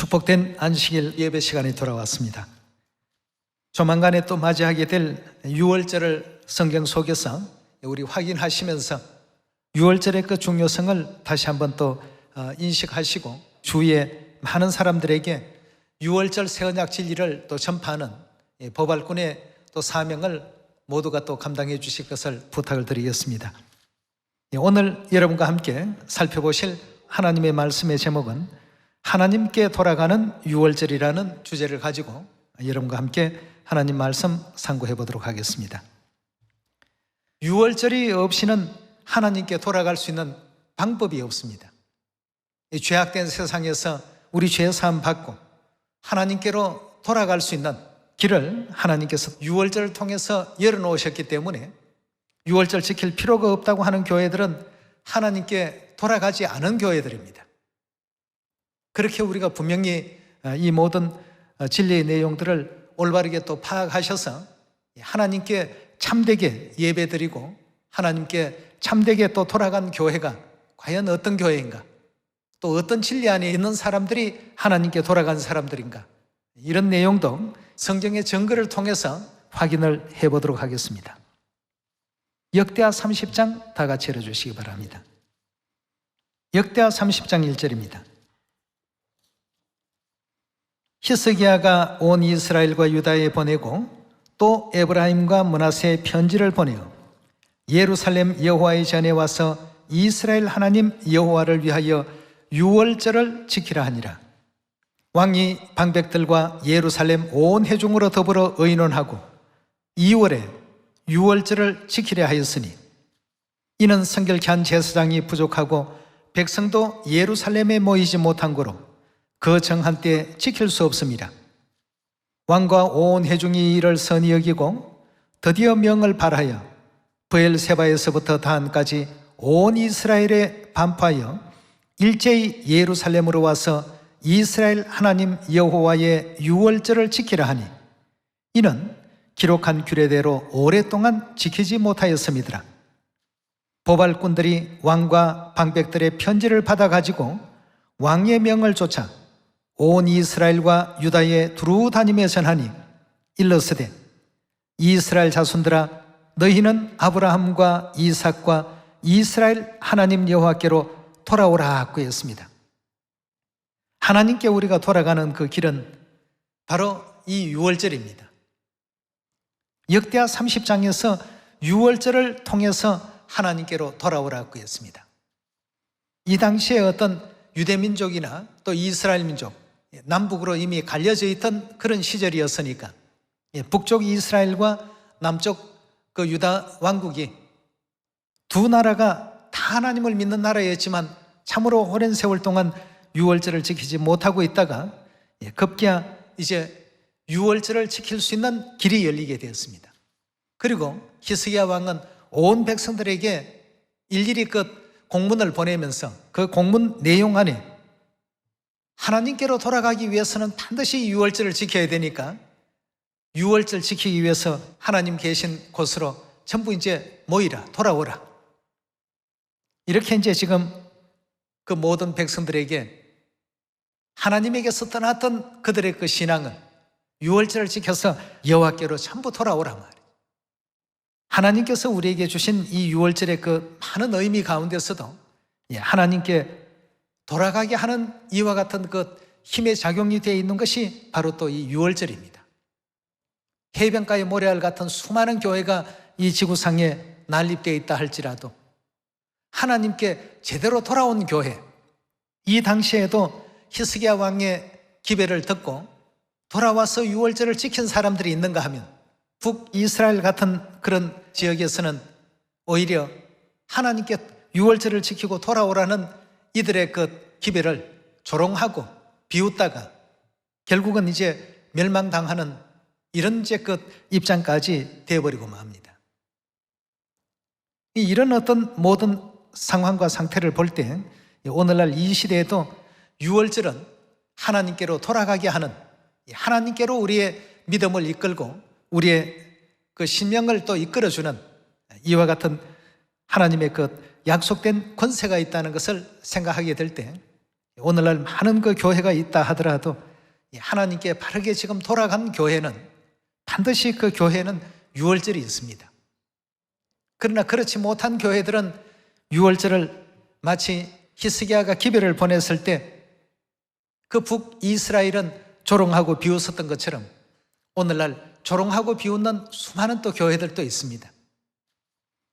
축복된 안식일 예배 시간이 돌아왔습니다. 조만간에 또 맞이하게 될 6월절을 성경 속에서 우리 확인하시면서 6월절의 그 중요성을 다시 한번 또 인식하시고 주위에 많은 사람들에게 6월절 새 언약 진리를 또 전파하는 보발꾼의 또 사명을 모두가 또 감당해 주실 것을 부탁을 드리겠습니다. 오늘 여러분과 함께 살펴보실 하나님의 말씀의 제목은 하나님께 돌아가는 6월절이라는 주제를 가지고 여러분과 함께 하나님 말씀 상고해 보도록 하겠습니다. 6월절이 없이는 하나님께 돌아갈 수 있는 방법이 없습니다. 이 죄악된 세상에서 우리 죄 사함 받고 하나님께로 돌아갈 수 있는 길을 하나님께서 6월절을 통해서 열어놓으셨기 때문에 6월절 지킬 필요가 없다고 하는 교회들은 하나님께 돌아가지 않은 교회들입니다. 그렇게 우리가 분명히 이 모든 진리의 내용들을 올바르게 또 파악하셔서 하나님께 참되게 예배드리고 하나님께 참되게 또 돌아간 교회가 과연 어떤 교회인가, 또 어떤 진리 안에 있는 사람들이 하나님께 돌아간 사람들인가, 이런 내용도 성경의 증거를 통해서 확인을 해보도록 하겠습니다. 역대하 30장 다 같이 읽어주시기 바랍니다. 역대하 30장 1절입니다. 히스기야가 온 이스라엘과 유다에 보내고 또 에브라임과 므낫세에 편지를 보내어 예루살렘 여호와의 전에 와서 이스라엘 하나님 여호와를 위하여 6월절을 지키라 하니라. 왕이 방백들과 예루살렘 온 회중으로 더불어 의논하고 2월에 6월절을 지키려 하였으니 이는 성결케 한 제사장이 부족하고 백성도 예루살렘에 모이지 못한 고로 그 정한 때 지킬 수 없습니다. 왕과 온 회중이 이를 선히 여기고 드디어 명을 발하여 브엘세바에서부터 단까지 온 이스라엘에 반포하여 일제히 예루살렘으로 와서 이스라엘 하나님 여호와의 6월절을 지키라 하니 이는 기록한 규례대로 오랫동안 지키지 못하였음이더라. 보발꾼들이 왕과 방백들의 편지를 받아가지고 왕의 명을 쫓아 온 이스라엘과 유다에 두루 다니며 전하니 일러스되 이스라엘 자손들아 너희는 아브라함과 이삭과 이스라엘 하나님 여호와께로 돌아오라 하였습니다. 하나님께 우리가 돌아가는 그 길은 바로 이 6월절입니다. 역대하 30장에서 6월절을 통해서 하나님께로 돌아오라고 했습니다. 이 당시에 어떤 유대민족이나 또 이스라엘 민족, 남북으로 이미 갈려져 있던 그런 시절이었으니까 북쪽 이스라엘과 남쪽 그 유다 왕국이 두 나라가 다 하나님을 믿는 나라였지만 참으로 오랜 세월 동안 6월절을 지키지 못하고 있다가 급기야 이제 6월절을 지킬 수 있는 길이 열리게 되었습니다. 그리고 히스기야 왕은 온 백성들에게 일일이 그 공문을 보내면서 그 공문 내용 안에 하나님께로 돌아가기 위해서는 반드시 6월절을 지켜야 되니까 6월절 지키기 위해서 하나님 계신 곳으로 전부 이제 모이라, 돌아오라. 이렇게 이제 지금 그 모든 백성들에게 하나님에게서 떠났던 그들의 그 신앙은 6월절을 지켜서 여호와께로 전부 돌아오라 말이에요. 하나님께서 우리에게 주신 이 6월절의 그 많은 의미 가운데서도 하나님께 돌아가게 하는 이와 같은 그 힘의 작용이 되어 있는 것이 바로 또 이 6월절입니다. 해변가의 모래알 같은 수많은 교회가 이 지구상에 난립되어 있다 할지라도 하나님께 제대로 돌아온 교회, 이 당시에도 히스기야 왕의 기배를 듣고 돌아와서 6월절을 지킨 사람들이 있는가 하면 북이스라엘 같은 그런 지역에서는 오히려 하나님께 6월절을 지키고 돌아오라는 이들의 그 기배를 조롱하고 비웃다가 결국은 이제 멸망당하는 이런 이제 그 입장까지 되어버리고 맙니다. 이런 어떤 모든 상황과 상태를 볼 때 오늘날 이 시대에도 6월절은 하나님께로 돌아가게 하는, 하나님께로 우리의 믿음을 이끌고 우리의 그 신명을 또 이끌어주는 이와 같은 하나님의 그 약속된 권세가 있다는 것을 생각하게 될 때 오늘날 많은 그 교회가 있다 하더라도 하나님께 바르게 지금 돌아간 교회는 반드시 그 교회는 유월절이 있습니다. 그러나 그렇지 못한 교회들은 유월절을 마치 히스기야가 기별을 보냈을 때 그 북이스라엘은 조롱하고 비웃었던 것처럼 오늘날 조롱하고 비웃는 수많은 또 교회들도 있습니다.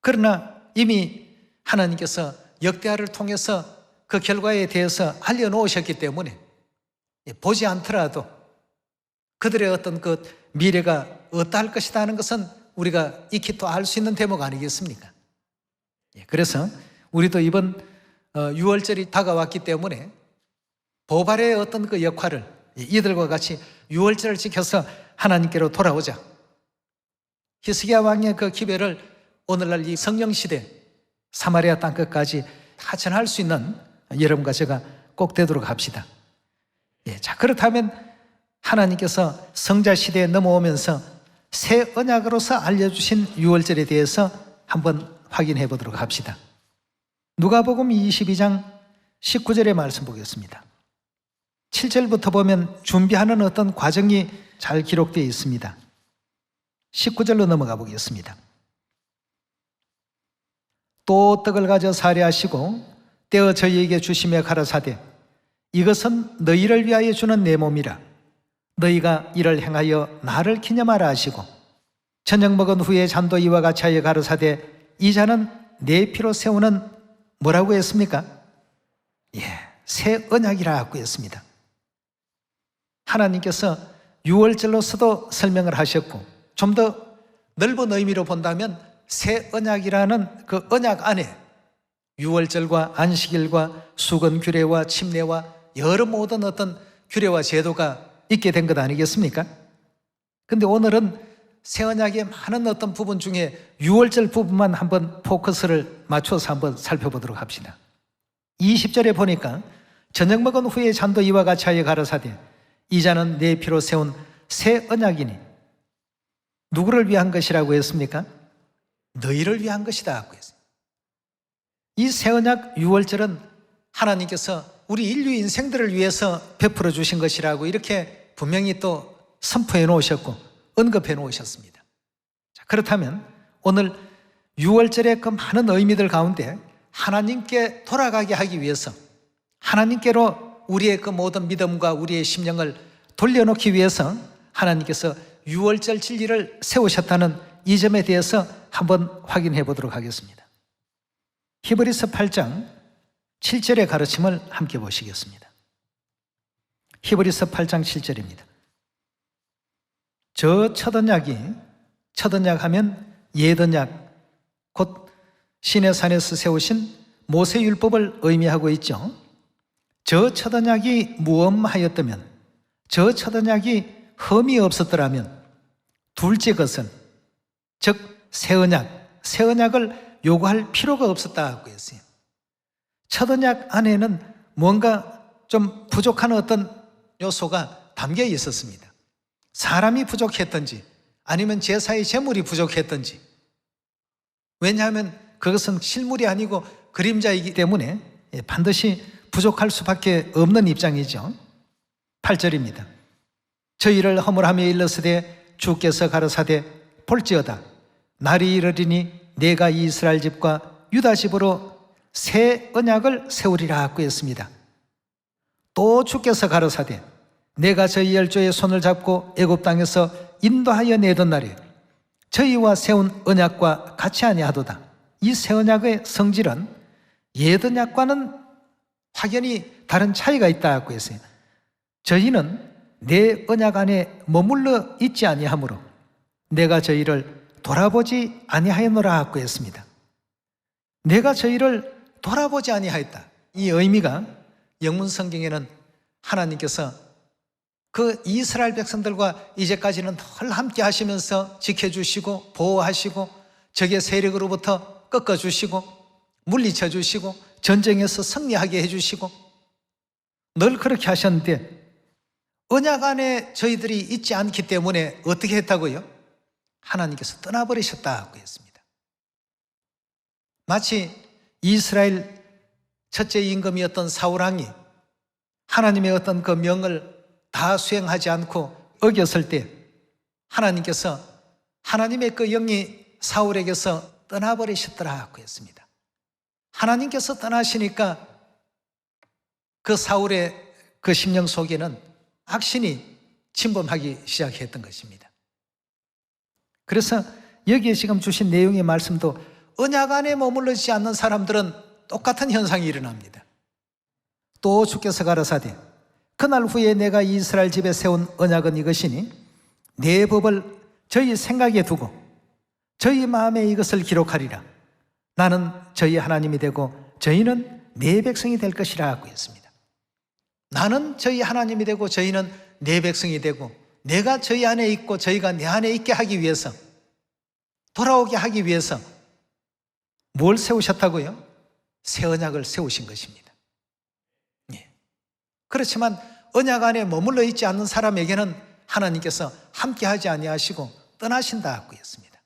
그러나 이미 하나님께서 역대하를 통해서 그 결과에 대해서 알려놓으셨기 때문에 보지 않더라도 그들의 어떤 그 미래가 어떠할 것이다 하는 것은 우리가 익히 또 알 수 있는 대목 아니겠습니까? 그래서 우리도 이번 유월절이 다가왔기 때문에 보발의 어떤 그 역할을 이들과 같이 유월절을 지켜서 하나님께로 돌아오자. 히스기야 왕의 그 기별을 오늘날 이 성령시대 사마리아 땅끝까지 다 전할 수 있는 여러분과 제가 꼭 되도록 합시다. 자, 그렇다면 하나님께서 성자시대에 넘어오면서 새 언약으로서 알려주신 유월절에 대해서 한번 확인해 보도록 합시다. 누가복음 22장 19절의 말씀 보겠습니다. 7절부터 보면 준비하는 어떤 과정이 잘 기록되어 있습니다. 19절로 넘어가 보겠습니다. 또 떡을 가져 사례하시고 떼어 저희에게 주시며 가라사대 이것은 너희를 위하여 주는 내 몸이라 너희가 이를 행하여 나를 기념하라 하시고 저녁 먹은 후에 잔도 이와 같이 하여 가라사대 이 잔은 내 피로 세우는 뭐라고 했습니까? 새 언약이라고 했습니다. 하나님께서 유월절로서도 설명을 하셨고 좀 더 넓은 의미로 본다면 새 언약이라는 그 언약 안에 유월절과 안식일과 수건 규례와 침례와 여러 모든 어떤 규례와 제도가 있게 된 것 아니겠습니까? 근데 오늘은 새 언약의 많은 어떤 부분 중에 유월절 부분만 한번 포커스를 맞춰서 한번 살펴보도록 합시다. 20절에 보니까 저녁 먹은 후에 잔도 이와 같이 하여 가라사대 이 잔은 내 피로 세운 새 언약이니 누구를 위한 것이라고 했습니까? 너희를 위한 것이다 하고 했어요. 이 새 언약 유월절은 하나님께서 우리 인류 인생들을 위해서 베풀어 주신 것이라고 이렇게 분명히 또 선포해 놓으셨고 언급해 놓으셨습니다. 자, 그렇다면 오늘 유월절의 그 많은 의미들 가운데 하나님께 돌아가게 하기 위해서 하나님께로 우리의 그 모든 믿음과 우리의 심령을 돌려놓기 위해서 하나님께서 유월절 진리를 세우셨다는 이 점에 대해서 한번 확인해 보도록 하겠습니다. 히브리서 8장 7절의 가르침을 함께 보시겠습니다. 히브리서 8장 7절입니다. 저 첫 언약이 첫 언약 하면 옛 언약 곧 시내산에서 세우신 모세율법을 의미하고 있죠. 저 첫 언약이 무엄하였다면 저 첫 언약이 흠이 없었더라면 둘째 것은 즉 새 언약을 요구할 필요가 없었다고 했어요. 첫 언약 안에는 뭔가 좀 부족한 어떤 요소가 담겨 있었습니다. 사람이 부족했던지 아니면 제사의 제물이 부족했던지 왜냐하면 그것은 실물이 아니고 그림자이기 때문에 반드시 부족할 수밖에 없는 입장이죠. 8절입니다. 저희를 허물하며 일렀으되 주께서 가라사대 볼지어다 날이 이르리니 내가 이스라엘 집과 유다 집으로 새 언약을 세우리라 하고 했습니다. 또 주께서 가라사대 내가 저희 열조의 손을 잡고 애굽 땅에서 인도하여 내던 날에 저희와 세운 언약과 같이 아니하도다. 이 새 언약의 성질은 옛 언약과는 확연히 다른 차이가 있다고 했어요. 저희는 내 언약 안에 머물러 있지 아니하므로 내가 저희를 돌아보지 아니하였노라 하고 했습니다. 내가 저희를 돌아보지 아니하였다. 이 의미가 영문 성경에는 하나님께서 그 이스라엘 백성들과 이제까지는 늘 함께 하시면서 지켜주시고 보호하시고 적의 세력으로부터 꺾어주시고 물리쳐 주시고 전쟁에서 승리하게 해주시고 늘 그렇게 하셨는데 언약 안에 저희들이 있지 않기 때문에 어떻게 했다고요? 하나님께서 떠나버리셨다고 했습니다. 마치 이스라엘 첫째 임금이었던 사울왕이 하나님의 어떤 그 명을 다 수행하지 않고 어겼을 때 하나님께서 하나님의 그 영이 사울에게서 떠나버리셨더라고 했습니다. 하나님께서 떠나시니까 그 사울의 그 심령 속에는 악신이 침범하기 시작했던 것입니다. 그래서 여기에 지금 주신 내용의 말씀도 언약 안에 머물러 있지 않는 사람들은 똑같은 현상이 일어납니다. 또 주께서 가라사대 그날 후에 내가 이스라엘 집에 세운 언약은 이것이니 내 법을 저희 생각에 두고 저희 마음에 이것을 기록하리라. 나는 저희 하나님이 되고 저희는 내 백성이 될 것이라 하고 했습니다. 나는 저희 하나님이 되고 저희는 내 백성이 되고 내가 저희 안에 있고 저희가 내 안에 있게 하기 위해서, 돌아오게 하기 위해서 뭘 세우셨다고요? 새 언약을 세우신 것입니다. 예. 그렇지만 언약 안에 머물러 있지 않는 사람에게는 하나님께서 함께하지 아니하시고 떠나신다고 했습니다.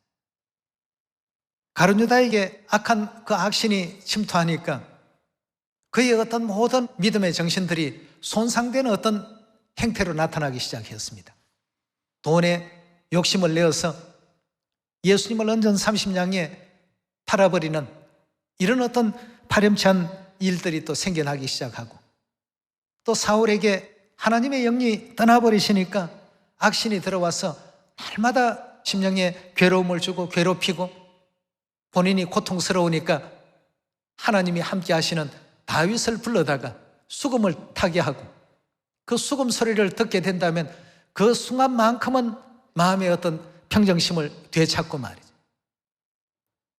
가룟 유다에게 악한 그 악신이 침투하니까 그의 어떤 모든 믿음의 정신들이 손상되는 어떤 행태로 나타나기 시작했습니다. 돈에 욕심을 내어서 예수님을 언전 30냥에 팔아버리는 이런 어떤 파렴치한 일들이 또 생겨나기 시작하고, 또 사울에게 하나님의 영이 떠나버리시니까 악신이 들어와서 날마다 심령에 괴로움을 주고 괴롭히고 본인이 고통스러우니까 하나님이 함께 하시는 다윗을 불러다가 수금을 타게 하고, 그 수금 소리를 듣게 된다면 그 순간만큼은 마음의 어떤 평정심을 되찾고 말이죠.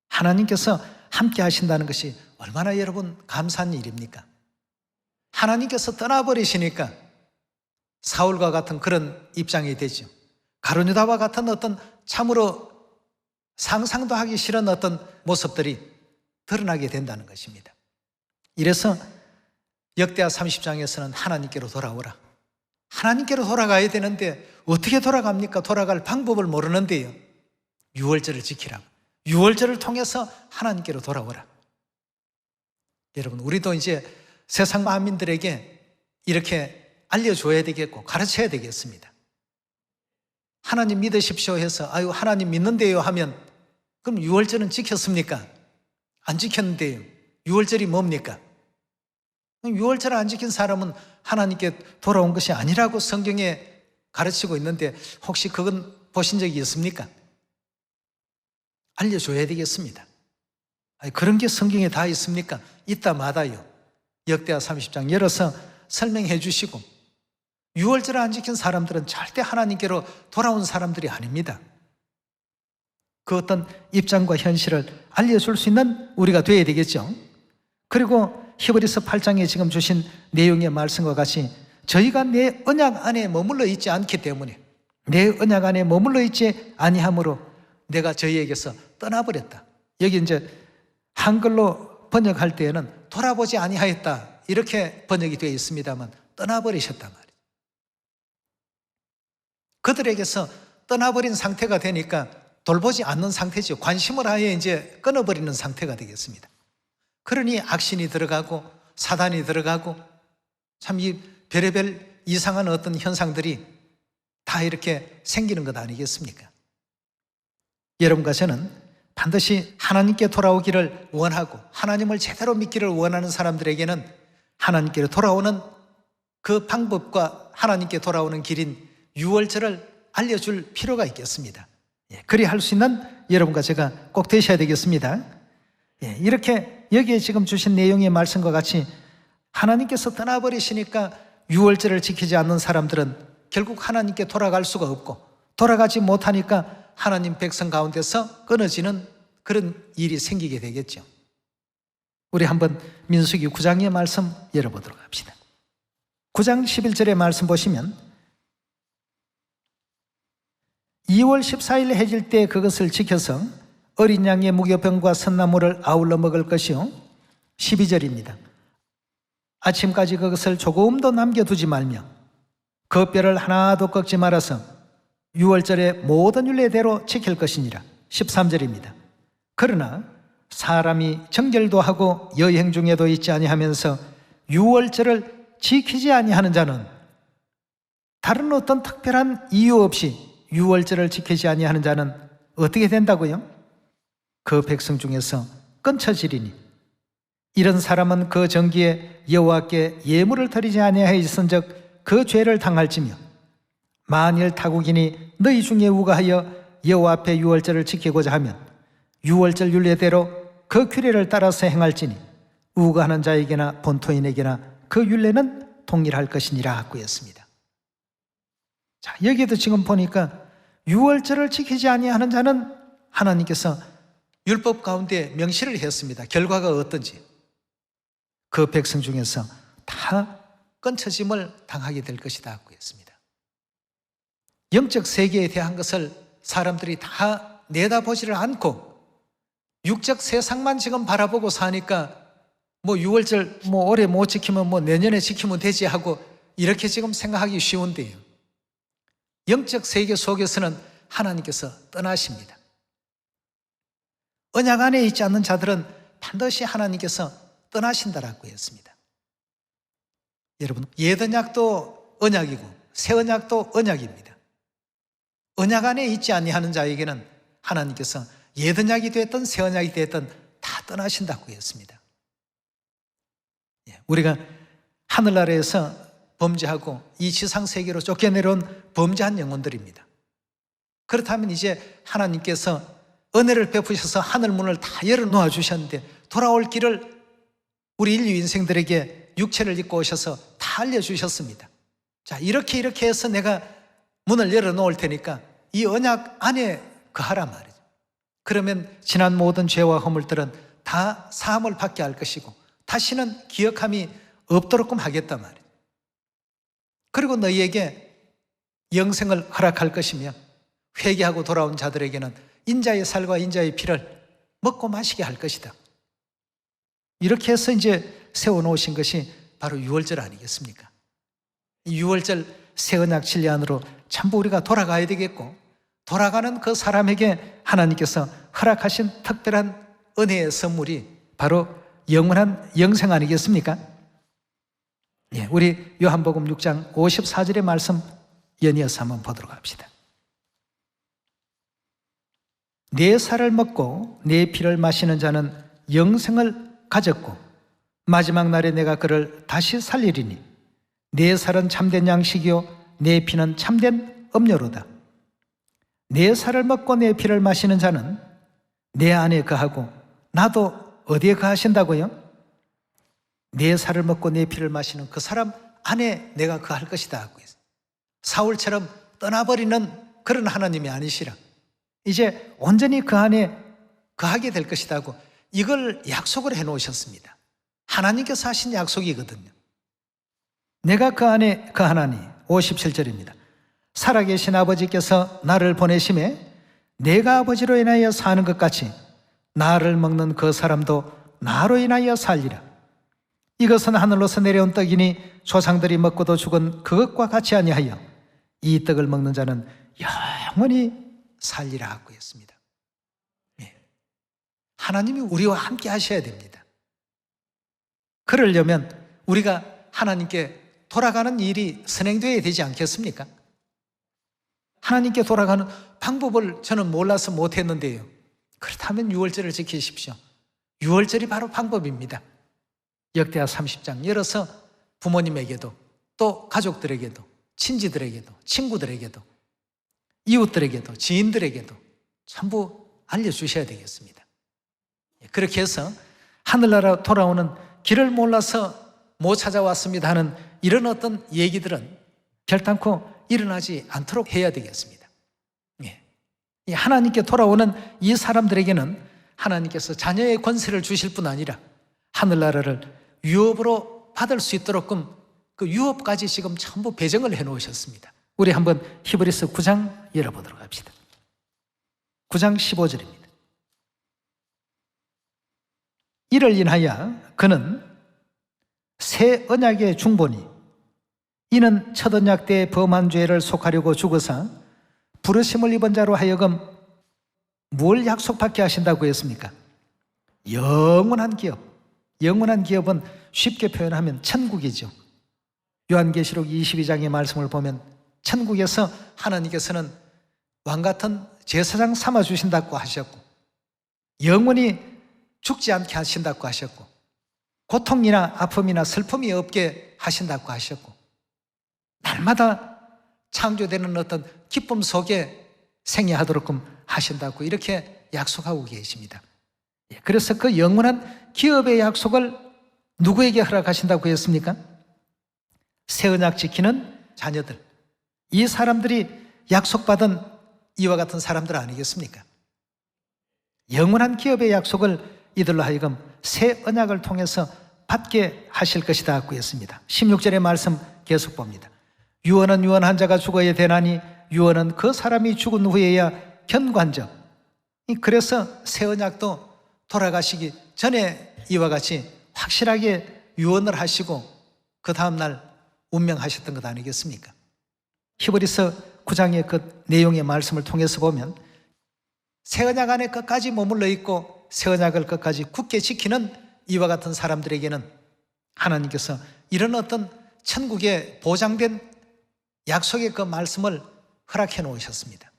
하나님께서 함께 하신다는 것이 얼마나 여러분 감사한 일입니까? 하나님께서 떠나버리시니까 사울과 같은 그런 입장이 되죠. 가룟 유다와 같은 어떤 참으로 상상도 하기 싫은 어떤 모습들이 드러나게 된다는 것입니다. 이래서 역대하 30장에서는 하나님께로 돌아오라. 하나님께로 돌아가야 되는데 어떻게 돌아갑니까? 돌아갈 방법을 모르는데요. 유월절을 지키라고. 유월절을 통해서 하나님께로 돌아오라. 여러분, 우리도 이제 세상 만민들에게 이렇게 알려줘야 되겠고 가르쳐야 되겠습니다. 하나님 믿으십시오 해서 아유 하나님 믿는데요 하면 그럼 유월절은 지켰습니까? 안 지켰는데요. 유월절이 뭡니까? 유월절을 안 지킨 사람은 하나님께 돌아온 것이 아니라고 성경에 가르치고 있는데 혹시 그건 보신 적이 있습니까? 알려줘야 되겠습니다. 아니, 그런 게 성경에 다 있습니까? 있다 마다요. 역대하 30장 열어서 설명해 주시고, 유월절을 안 지킨 사람들은 절대 하나님께로 돌아온 사람들이 아닙니다. 그 어떤 입장과 현실을 알려줄 수 있는 우리가 되어야 되겠죠. 그리고 히브리서 8장에 지금 주신 내용의 말씀과 같이 저희가 내 언약 안에 머물러 있지 않기 때문에, 내 언약 안에 머물러 있지 아니함으로 내가 저희에게서 떠나버렸다. 여기 이제 한글로 번역할 때에는 돌아보지 아니하였다 이렇게 번역이 되어 있습니다만 떠나버리셨단 말이에요. 그들에게서 떠나버린 상태가 되니까 돌보지 않는 상태죠. 관심을 아예 이제 끊어버리는 상태가 되겠습니다. 그러니 악신이 들어가고 사단이 들어가고 참 이 별의별 이상한 어떤 현상들이 다 이렇게 생기는 것 아니겠습니까? 여러분과 저는 반드시 하나님께 돌아오기를 원하고 하나님을 제대로 믿기를 원하는 사람들에게는 하나님께로 돌아오는 그 방법과 하나님께 돌아오는 길인 유월절을 알려줄 필요가 있겠습니다. 그리 할 수 있는 여러분과 제가 꼭 되셔야 되겠습니다. 이렇게 여기에 지금 주신 내용의 말씀과 같이 하나님께서 떠나버리시니까 유월절을 지키지 않는 사람들은 결국 하나님께 돌아갈 수가 없고, 돌아가지 못하니까 하나님 백성 가운데서 끊어지는 그런 일이 생기게 되겠죠. 우리 한번 민수기 9장의 말씀 열어보도록 합시다. 9장 11절의 말씀 보시면 2월 14일 해질 때 그것을 지켜서 어린 양의 무교병과 선나물을 아울러 먹을 것이요. 12절입니다. 아침까지 그것을 조금도 남겨두지 말며 그 뼈를 하나도 꺾지 말아서 유월절의 모든 율례대로 지킬 것이니라. 13절입니다. 그러나 사람이 정결도 하고 여행 중에도 있지 아니하면서 유월절을 지키지 아니하는 자는, 다른 어떤 특별한 이유 없이 유월절을 지키지 아니하는 자는 어떻게 된다고요? 그 백성 중에서 끊쳐지리니 이런 사람은 그 정기에 여호와께 예물을 드리지 아니하였은즉 그 죄를 당할지며, 만일 타국인이 너희 중에 우가하여 여호와 앞에 유월절을 지키고자 하면 유월절 율례대로 그 규례를 따라서 행할지니 우가하는 자에게나 본토인에게나 그 율례는 동일할 것이니라 하고 했습니다. 자, 여기에도 지금 보니까 유월절을 지키지 아니하는 자는 하나님께서 율법 가운데 명시를 했습니다. 결과가 어떤지. 그 백성 중에서 다 끊쳐짐을 당하게 될 것이다 하고 했습니다. 영적 세계에 대한 것을 사람들이 다 내다보지를 않고 육적 세상만 지금 바라보고 사니까 뭐 유월절 올해 못 지키면 내년에 지키면 되지 하고 이렇게 지금 생각하기 쉬운데요. 영적 세계 속에서는 하나님께서 떠나십니다. 언약 안에 있지 않는 자들은 반드시 하나님께서 떠나신다라고 했습니다. 여러분, 옛 언약도 언약이고 새 언약도 언약입니다. 언약 안에 있지 아니하는 자에게는 하나님께서 옛 언약이 됐든 새 언약이 됐든 다 떠나신다고 했습니다. 우리가 하늘나라에서 범죄하고 이 지상세계로 쫓겨내려온 범죄한 영혼들입니다. 그렇다면 이제 하나님께서 은혜를 베푸셔서 하늘문을 다 열어놓아 주셨는데 돌아올 길을 우리 인류 인생들에게 육체를 입고 오셔서 다 알려주셨습니다. 자, 이렇게 해서 내가 문을 열어놓을 테니까 이 언약 안에 거하란 말이죠. 그러면 지난 모든 죄와 허물들은 다 사함을 받게 할 것이고 다시는 기억함이 없도록끔 하겠단 말이에요. 그리고 너희에게 영생을 허락할 것이며 회개하고 돌아온 자들에게는 인자의 살과 인자의 피를 먹고 마시게 할 것이다. 이렇게 해서 이제 세워놓으신 것이 바로 유월절 아니겠습니까? 이 유월절 새 언약 진리 안으로 전부 우리가 돌아가야 되겠고, 돌아가는 그 사람에게 하나님께서 허락하신 특별한 은혜의 선물이 바로 영원한 영생 아니겠습니까? 예, 우리 요한복음 6장 54절의 말씀 연이어서 한번 보도록 합시다. 내 살을 먹고 내 피를 마시는 자는 영생을 가졌고 마지막 날에 내가 그를 다시 살리리니 내 살은 참된 양식이요 내 피는 참된 음료로다. 내 살을 먹고 내 피를 마시는 자는 내 안에 거하고 나도 어디에 거하신다고요? 내 살을 먹고 내 피를 마시는 그 사람 안에 내가 거할 것이다 하고 있어요. 사울처럼 떠나버리는 그런 하나님이 아니시라. 이제 온전히 그 안에 거하게 될 것이다 하고 이걸 약속을 해놓으셨습니다. 하나님께서 하신 약속이거든요. 내가 그 안에 거하나니 57절입니다. 살아계신 아버지께서 나를 보내심에 내가 아버지로 인하여 사는 것 같이 나를 먹는 그 사람도 나로 인하여 살리라. 이것은 하늘로서 내려온 떡이니 조상들이 먹고도 죽은 그것과 같이 아니하여 이 떡을 먹는 자는 영원히 살리라 하고 했습니다. 하나님이 우리와 함께 하셔야 됩니다. 그러려면 우리가 하나님께 돌아가는 일이 선행되어야 되지 않겠습니까? 하나님께 돌아가는 방법을 저는 몰라서 못했는데요. 그렇다면 유월절을 지키십시오. 유월절이 바로 방법입니다. 역대하 30장 열어서 부모님에게도 또 가족들에게도 친지들에게도 친구들에게도 이웃들에게도 지인들에게도 전부 알려주셔야 되겠습니다. 그렇게 해서 하늘나라 돌아오는 길을 몰라서 못 찾아왔습니다 하는 이런 어떤 얘기들은 결단코 일어나지 않도록 해야 되겠습니다. 하나님께 돌아오는 이 사람들에게는 하나님께서 자녀의 권세를 주실 뿐 아니라 하늘나라를 유업으로 받을 수 있도록끔 그 유업까지 지금 전부 배정을 해놓으셨습니다. 우리 한번 히브리서 9장 열어보도록 합시다. 9장 15절입니다. 이를 인하여 그는 새 언약의 중보니 이는 첫 언약 때의 범한 죄를 속하려고 죽어서 부르심을 입은 자로 하여금 뭘 약속받게 하신다고 했습니까? 영원한 기업. 영원한 기업은 쉽게 표현하면 천국이죠. 요한계시록 22장의 말씀을 보면 천국에서 하나님께서는 왕같은 제사장 삼아주신다고 하셨고, 영원히 죽지 않게 하신다고 하셨고, 고통이나 아픔이나 슬픔이 없게 하신다고 하셨고, 날마다 창조되는 어떤 기쁨 속에 생애하도록끔 하신다고 이렇게 약속하고 계십니다. 그래서 그 영원한 기업의 약속을 누구에게 허락하신다고 했습니까? 새 언약 지키는 자녀들, 이 사람들이 약속받은 이와 같은 사람들 아니겠습니까? 영원한 기업의 약속을 이들로 하여금 새 언약을 통해서 받게 하실 것이다 하고 했습니다. 16절의 말씀 계속 봅니다. 유언은 유언한 자가 죽어야 되나니 유언은 그 사람이 죽은 후에야 견관적. 그래서 새 언약도 돌아가시기 전에 이와 같이 확실하게 유언을 하시고 그 다음날 운명하셨던 것 아니겠습니까? 히브리서 9장의 그 내용의 말씀을 통해서 보면 새 언약 안에 끝까지 머물러 있고 새 언약을 끝까지 굳게 지키는 이와 같은 사람들에게는 하나님께서 이런 어떤 천국에 보장된 약속의 그 말씀을 허락해 놓으셨습니다.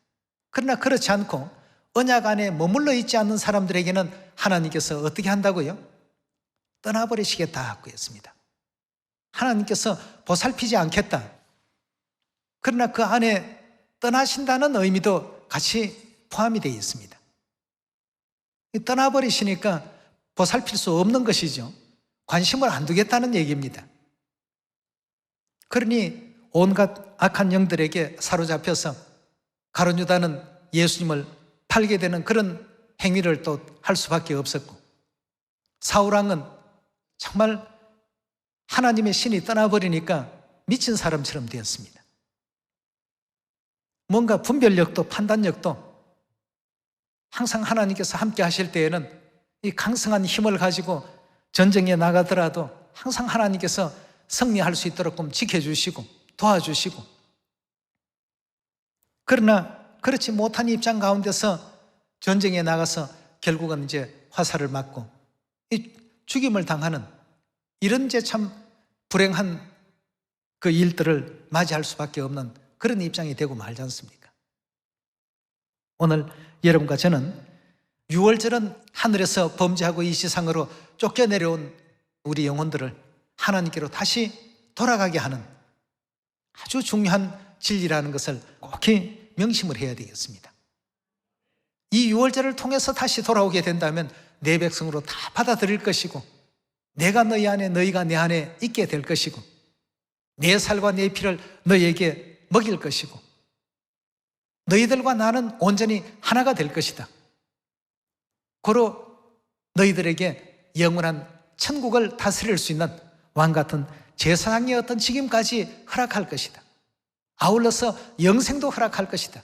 그러나 그렇지 않고 언약 안에 머물러 있지 않는 사람들에게는 하나님께서 어떻게 한다고요? 떠나버리시겠다 하고 했습니다. 하나님께서 보살피지 않겠다. 그러나 그 안에 떠나신다는 의미도 같이 포함이 되어 있습니다. 떠나버리시니까 보살필 수 없는 것이죠. 관심을 안 두겠다는 얘기입니다. 그러니 온갖 악한 영들에게 사로잡혀서 가룟 유다는 예수님을 팔게 되는 그런 행위를 또 할 수밖에 없었고, 사울왕은 정말 하나님의 신이 떠나버리니까 미친 사람처럼 되었습니다. 뭔가 분별력도 판단력도 항상 하나님께서 함께 하실 때에는 이 강성한 힘을 가지고 전쟁에 나가더라도 항상 하나님께서 승리할 수 있도록 지켜주시고 도와주시고, 그러나 그렇지 못한 입장 가운데서 전쟁에 나가서 결국은 이제 화살을 맞고 죽임을 당하는 이런 이제 참 불행한 그 일들을 맞이할 수밖에 없는 그런 입장이 되고 말지 않습니까? 오늘 여러분과 저는 6월절은 하늘에서 범죄하고 이 세상으로 쫓겨내려온 우리 영혼들을 하나님께로 다시 돌아가게 하는 아주 중요한 진리라는 것을 꼭 명심을 해야 되겠습니다. 이 6월절을 통해서 다시 돌아오게 된다면 내 백성으로 다 받아들일 것이고, 내가 너희 안에 너희가 내 안에 있게 될 것이고, 내 살과 내 피를 너희에게 먹일 것이고, 너희들과 나는 온전히 하나가 될 것이다. 고로 너희들에게 영원한 천국을 다스릴 수 있는 왕같은 제사장의 어떤 직임까지 허락할 것이다. 아울러서 영생도 허락할 것이다.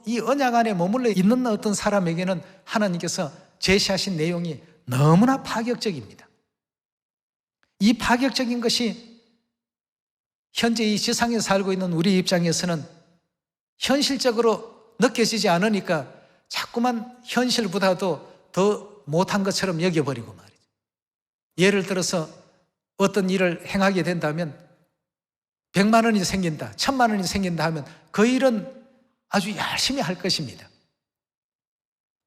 이 언약 안에 머물러 있는 어떤 사람에게는 하나님께서 제시하신 내용이 너무나 파격적입니다. 이 파격적인 것이 현재 이 지상에 살고 있는 우리 입장에서는 현실적으로 느껴지지 않으니까 자꾸만 현실보다도 더 못한 것처럼 여겨버리고 말이죠. 예를 들어서 어떤 일을 행하게 된다면 100만 원이 생긴다, 1000만 원이 생긴다 하면 그 일은 아주 열심히 할 것입니다.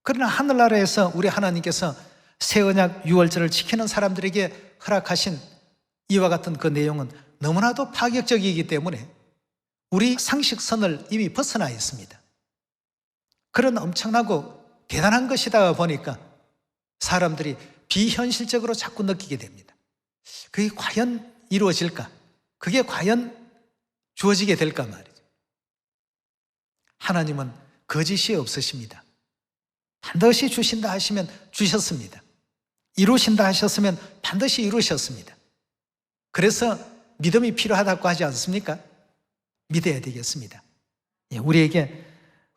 그러나 하늘나라에서 우리 하나님께서 새 언약 6월절을 지키는 사람들에게 허락하신 이와 같은 그 내용은 너무나도 파격적이기 때문에 우리 상식선을 이미 벗어나 있습니다. 그런 엄청나고 대단한 것이다 보니까 사람들이 비현실적으로 자꾸 느끼게 됩니다. 그게 과연 이루어질까? 그게 과연 주어지게 될까 말이죠. 하나님은 거짓이 없으십니다. 반드시 주신다 하시면 주셨습니다. 이루신다 하셨으면 반드시 이루셨습니다. 그래서 믿음이 필요하다고 하지 않습니까? 믿어야 되겠습니다. 우리에게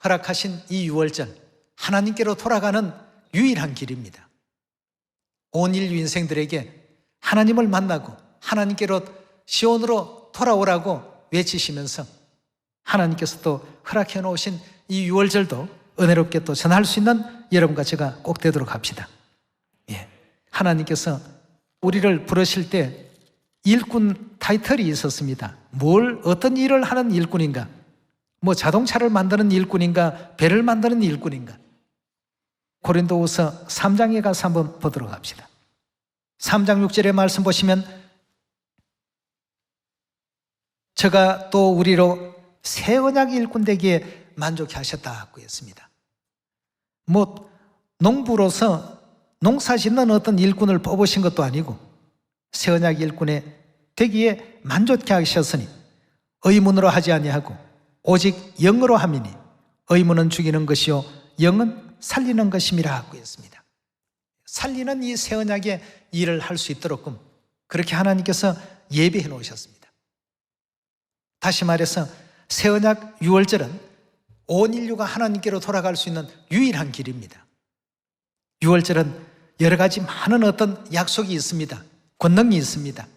허락하신 이 6월절, 하나님께로 돌아가는 유일한 길입니다. 온 인류 인생들에게 하나님을 만나고 하나님께로 시온으로 돌아오라고 외치시면서 하나님께서 또 허락해 놓으신 이 6월절도 은혜롭게 또 전할 수 있는 여러분과 제가 꼭 되도록 합시다. 하나님께서 우리를 부르실 때 일꾼 타이틀이 있었습니다. 어떤 일을 하는 일꾼인가? 자동차를 만드는 일꾼인가? 배를 만드는 일꾼인가? 고린도후서 3장에 가서 한번 보도록 합시다. 3장 6절의 말씀 보시면 저가 또 우리로 새 언약 일꾼 되기에 만족해 하셨다고 했습니다. 농부로서 농사 짓는 어떤 일꾼을 뽑으신 것도 아니고 새 언약 일꾼에 되기에 만족해 하셨으니 의문으로 하지 아니하고 오직 영으로 함이니 의문은 죽이는 것이요 영은 살리는 것임이라 하고 했습니다. 살리는 이 새 언약의 일을 할 수 있도록끔 그렇게 하나님께서 예비해 놓으셨습니다. 다시 말해서 새 언약 유월절은 온 인류가 하나님께로 돌아갈 수 있는 유일한 길입니다. 유월절은 여러 가지 많은 어떤 약속이 있습니다. 권능이 있습니다.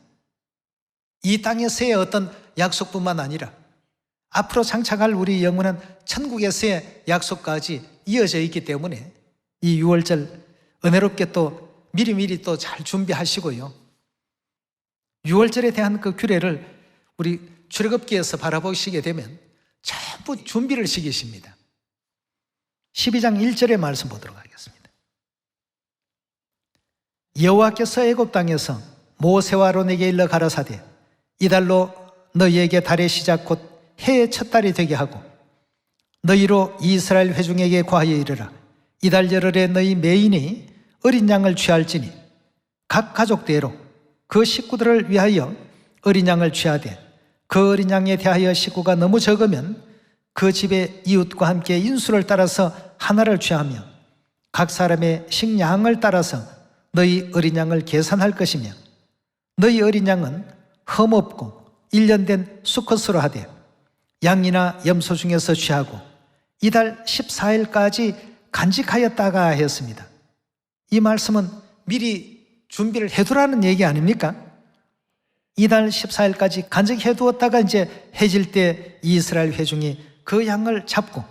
이 땅에서의 어떤 약속뿐만 아니라 앞으로 장착할 우리 영혼은 천국에서의 약속까지 이어져 있기 때문에 이 유월절 은혜롭게 또 미리미리 또 잘 준비하시고요. 유월절에 대한 그 규례를 우리 출애굽기에서 바라보시게 되면 전부 준비를 시키십니다. 12장 1절의 말씀 보도록 하겠습니다. 여호와께서 애굽 땅에서 모세와 아론에게 일러 가라사대 이달로 너희에게 달의 시작 곧 해의 첫 달이 되게 하고 너희로 이스라엘 회중에게 과하여 이르라. 이달 열흘에 너희 매인이 어린 양을 취할지니 각 가족대로 그 식구들을 위하여 어린 양을 취하되 그 어린 양에 대하여 식구가 너무 적으면 그 집의 이웃과 함께 인수를 따라서 하나를 취하며 각 사람의 식량을 따라서 너희 어린 양을 계산할 것이며 너희 어린 양은 흠없고 1년 된 수컷으로 하되 양이나 염소 중에서 취하고 이달 14일까지 간직하였다가 했습니다. 이 말씀은 미리 준비를 해두라는 얘기 아닙니까? 이달 14일까지 간직해 두었다가 이제 해질 때 이스라엘 회중이 그 양을 잡고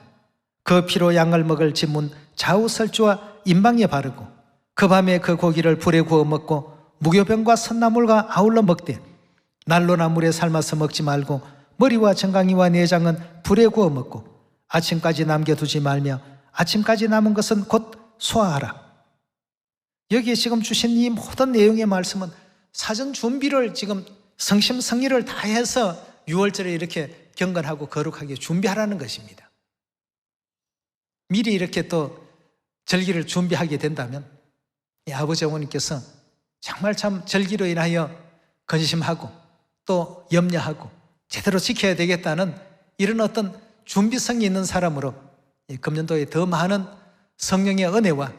그 피로 양을 먹을 진문 좌우설주와 임방에 바르고 그 밤에 그 고기를 불에 구워 먹고 무교병과 선나물과 아울러 먹되 난로나 물에 삶아서 먹지 말고 머리와 정강이와 내장은 불에 구워 먹고 아침까지 남겨두지 말며 아침까지 남은 것은 곧 소화하라. 여기에 지금 주신 이 모든 내용의 말씀은 사전 준비를 지금 성심성의를 다해서 6월절에 이렇게 경건하고 거룩하게 준비하라는 것입니다. 미리 이렇게 또 절기를 준비하게 된다면 이 아버지 어머니께서 정말 참 절기로 인하여 근심하고 또 염려하고 제대로 지켜야 되겠다는 이런 어떤 준비성이 있는 사람으로 금년도에 더 많은 성령의 은혜와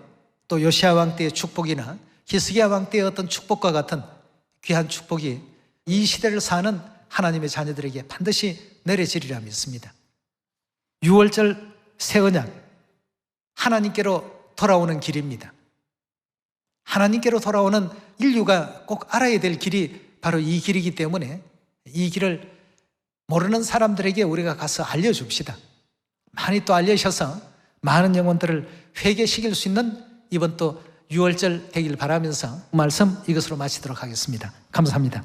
또 요시야 왕 때의 축복이나 히스기야 왕 때의 어떤 축복과 같은 귀한 축복이 이 시대를 사는 하나님의 자녀들에게 반드시 내려지리라 믿습니다. 6월절 새 언약, 하나님께로 돌아오는 길입니다. 하나님께로 돌아오는 인류가 꼭 알아야 될 길이 바로 이 길이기 때문에 이 길을 모르는 사람들에게 우리가 가서 알려줍시다. 많이 또 알려셔서 많은 영혼들을 회개시킬 수 있는 이번 또 6월절 되길 바라면서 말씀 이것으로 마치도록 하겠습니다. 감사합니다.